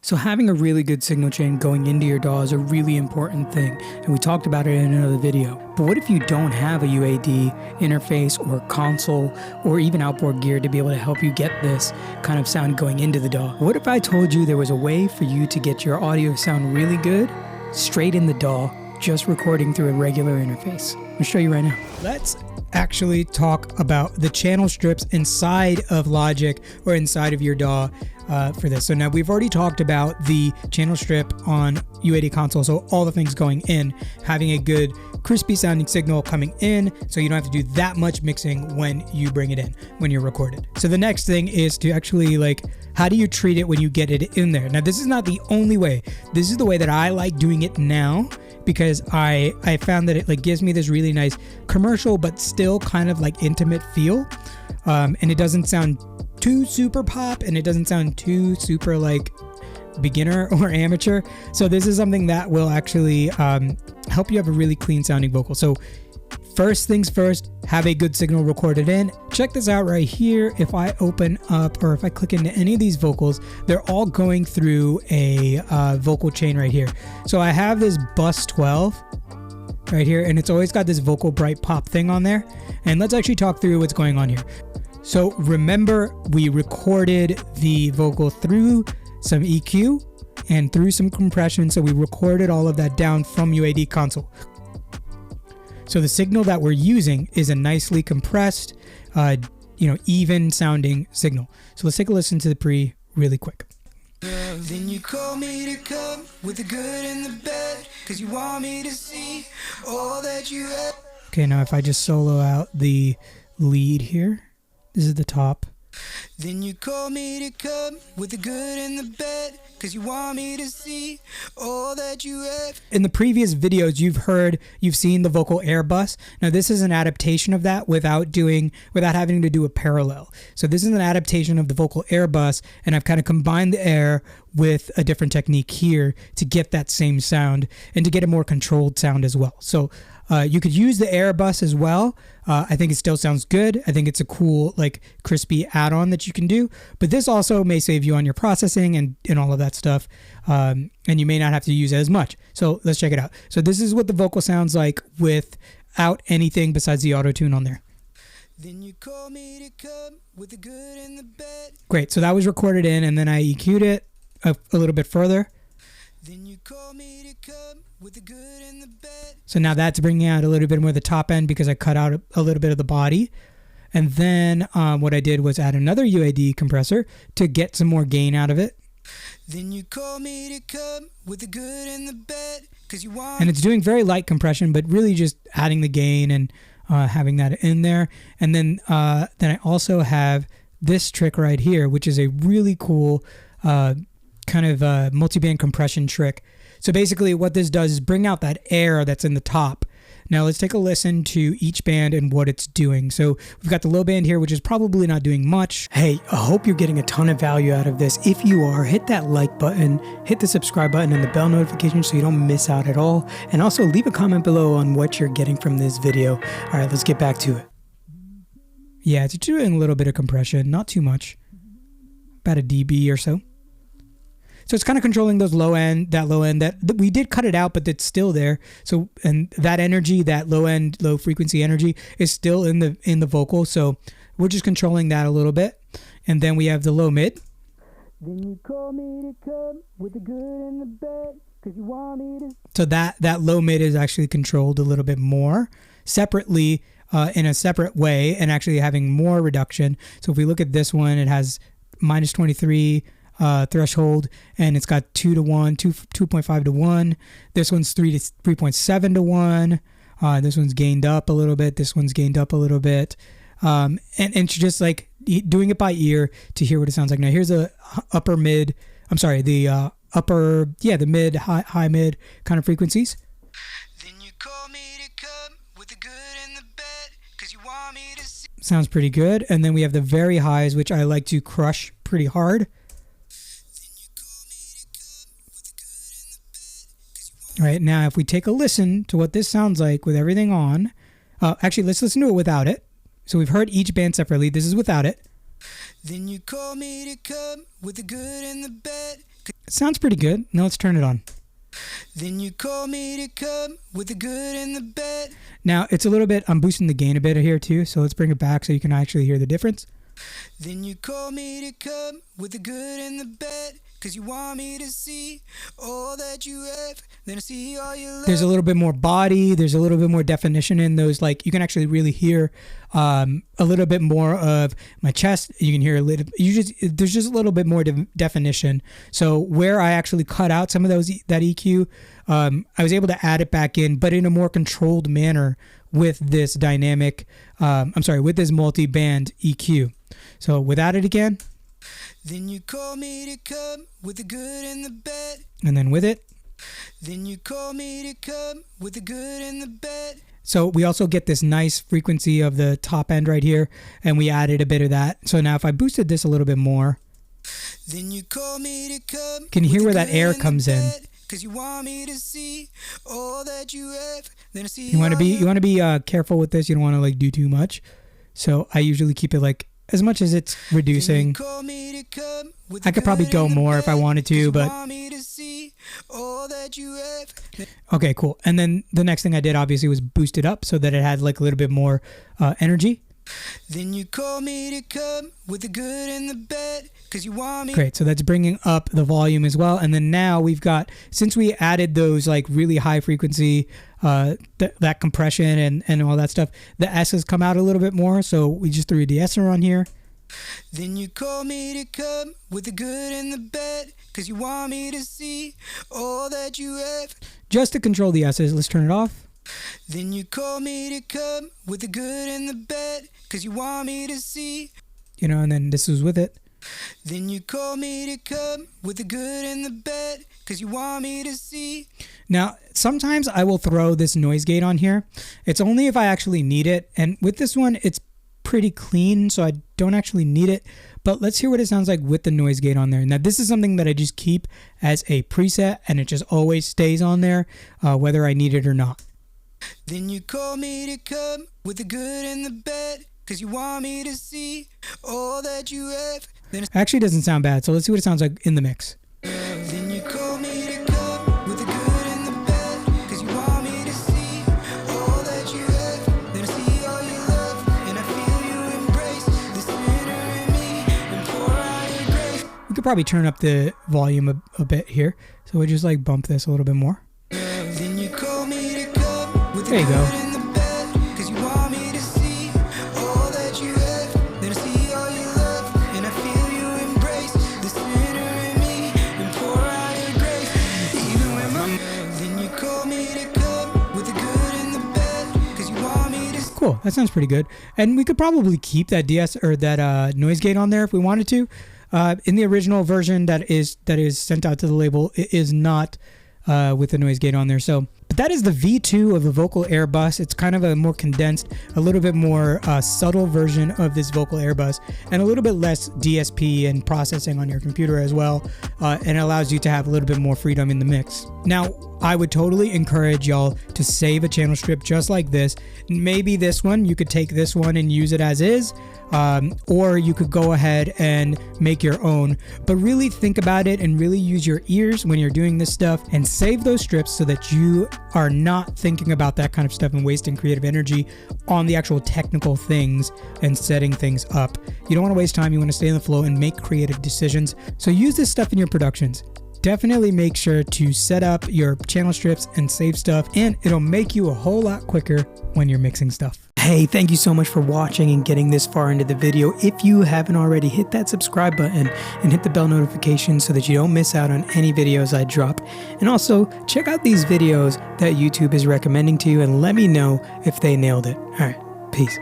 So having a really good signal chain going into your DAW is a really important thing, and we talked about it in another video. But what if you don't have a UAD interface or console or even outboard gear to be able to help you get this kind of sound going into the DAW? What if I told you there was a way for you to get your audio sound really good straight in the DAW, just recording through a regular interface? I'll show you right now. Let's actually talk about the channel strips inside of Logic or inside of your DAW for this. So now we've already talked about the channel strip on UAD console, so all the things going in, having a good crispy sounding signal coming in so you don't have to do that much mixing when you bring it in, when you're recorded. So the next thing is to actually how do you treat it when you get it in there? Now this is not the only way. This is the way that I like doing it now, because I found that it gives me this really nice commercial but still kind of intimate feel, and it doesn't sound too super pop and it doesn't sound too super beginner or amateur. So this is something that will actually help you have a really clean sounding vocal. So first things first, have a good signal recorded in. Check this out right here. If I open up or if I click into any of these vocals, they're all going through a vocal chain right here. So I have this bus 12 right here, and it's always got this vocal bright pop thing on there. And let's actually talk through what's going on here. So remember, we recorded the vocal through some EQ and through some compression. So we recorded all of that down from UAD console. So the signal that we're using is a nicely compressed, even sounding signal. So let's take a listen to the pre really quick. Then you call me to come with the good and the bad, 'cause you want me to see all that you have. Okay, now if I just solo out the lead here, this is the top. Then you call me to come with the good and the bad, 'cause you want me to see all that you have. In the previous videos, you've seen the vocal air bus. Now this is an adaptation of that without having to do a parallel. So this is an adaptation of the vocal air bus, and I've kind of combined the air with a different technique here to get that same sound and to get a more controlled sound as well. So you could use the air bus as well. I think it still sounds good. I think it's a cool, crispy add-on that you can do. But this also may save you on your processing and all of that stuff. And you may not have to use it as much. So let's check it out. So this is what the vocal sounds like without anything besides the auto-tune on there. Then you call me to come with the good and the bad. Great. So that was recorded in, and then I EQ'd it a little bit further. Then you call me to come with the good and the bad. So now that's bringing out a little bit more of the top end because I cut out a little bit of the body. And then what I did was add another UAD compressor to get some more gain out of it. Then you call me to come with the good and the bad, 'cause you want. And it's doing very light compression, but really just adding the gain and having that in there. And then I also have this trick right here, which is a really cool kind of multiband compression trick. So basically what this does is bring out that air that's in the top. Now let's take a listen to each band and what it's doing. So we've got the low band here, which is probably not doing much. Hey, I hope you're getting a ton of value out of this. If you are, hit that like button, hit the subscribe button and the bell notification so you don't miss out at all. And also leave a comment below on what you're getting from this video. All right, let's get back to it. Yeah, it's doing a little bit of compression, not too much, about a dB or so. So it's kind of controlling those low end that we did cut it out, but it's still there. So, and that energy, that low frequency energy is still in the vocal. So we're just controlling that a little bit. And then we have the low mid. Then you call me to come with the good and the bad, 'cause you want me to. So that low mid is actually controlled a little bit more separately, in a separate way, and actually having more reduction. So if we look at this one, it has -23. Threshold, and it's got 2 to 1, 2.5 to 1. This one's 3.7 to 1. This one's gained up a little bit. This one's gained up a little bit. And it's just doing it by ear to hear what it sounds like. Now here's the upper mid. I'm sorry, the the mid, high mid kind of frequencies. Then you call me to come with the good and the bad, 'cause you want me to see. Sounds pretty good. And then we have the very highs, which I like to crush pretty hard. All right, now if we take a listen to what this sounds like with everything on, actually let's listen to it without it. So we've heard each band separately. This is without it. Then you call me to come with the good and the bad. It sounds pretty good. Now let's turn it on. Then you call me to come with the good and the bad. Now it's a little bit, I'm boosting the gain a bit here too, so let's bring it back so you can actually hear the difference. Then you call me to come with the good and the bad, cause you want me to see all that you have, then I see all your love. There's a little bit more body, there's a little bit more definition in those, like you can actually really hear a little bit more of my chest. You can hear a little, there's just a little bit more definition. So where I actually cut out some of that EQ, I was able to add it back in, but in a more controlled manner with this dynamic, with this multi-band EQ. So without it again. Then you call me to come with the good and the bad. And then with it. Then you call me to come with the good and the bad. So we also get this nice frequency of the top end right here, and we added a bit of that. So now if I boosted this a little bit more, then you call me to come. Can you hear where that air comes in? Cause you want me to see all that you have, then I see you want to be careful with this. You don't want to like do too much. So I usually keep it like as much as it's reducing. I could probably go more if I wanted to, but okay, cool. And then the next thing I did obviously was boost it up so that it had like a little bit more energy. Then you call me to come with the good and the bad, cause you want me. Great, so that's bringing up the volume as well. And then now we've got, since we added those like really high frequency, that compression and all that stuff, the S's come out a little bit more. So we just threw a de-esser on here. Then you call me to come with the good and the bad, cause you want me to see all that you have. Just to control the S's, let's turn it off. Then you call me to come with the good and the bad, cause you want me to see. And then this was with it. Then you call me to come with the good and the bad, cause you want me to see. Now, sometimes I will throw this noise gate on here. It's only if I actually need it. And with this one, it's pretty clean, so I don't actually need it. But let's hear what it sounds like with the noise gate on there. Now, this is something that I just keep as a preset, and it just always stays on there, whether I need it or not. Then you call me to come with the good and the bad, cause you want me to see all that you have. Actually, it doesn't sound bad, so let's see what it sounds like in the mix. Then you call me to come with the good and the bad, cause you want me to see all that you have. Then I see all your love, and I feel you embrace the sinner in me and pour out your grace. We could probably turn up the volume a bit here, so we just like bump this a little bit more. Then you call me to come with the there you good go. and the bad, cause you want me to see all that you have. Then I see all your love, and I feel you embrace the sinner in me and pour out your grace. Even when then you call me to come with the good and the bad, cause you want me to. Cool, that sounds pretty good. And we could probably keep that that noise gate on there if we wanted to. In the original version that is sent out to the label, it is not with the noise gate on there. So, but that is the V2 of the Vocal Air Bus. It's kind of a more condensed, a little bit more subtle version of this Vocal Air Bus, and a little bit less DSP and processing on your computer as well, and it allows you to have a little bit more freedom in the mix. Now, I would totally encourage y'all to save a channel strip just like this. Maybe this one, you could take this one and use it as is, or you could go ahead and make your own. But really think about it and really use your ears when you're doing this stuff, and save those strips so that you are not thinking about that kind of stuff and wasting creative energy on the actual technical things and setting things up. You don't want to waste time. You want to stay in the flow and make creative decisions. So use this stuff in your productions. Definitely make sure to set up your channel strips and save stuff, and it'll make you a whole lot quicker when you're mixing stuff. Hey, thank you so much for watching and getting this far into the video. If you haven't already, hit that subscribe button and hit the bell notification so that you don't miss out on any videos I drop. And also, check out these videos that YouTube is recommending to you and let me know if they nailed it. All right, peace.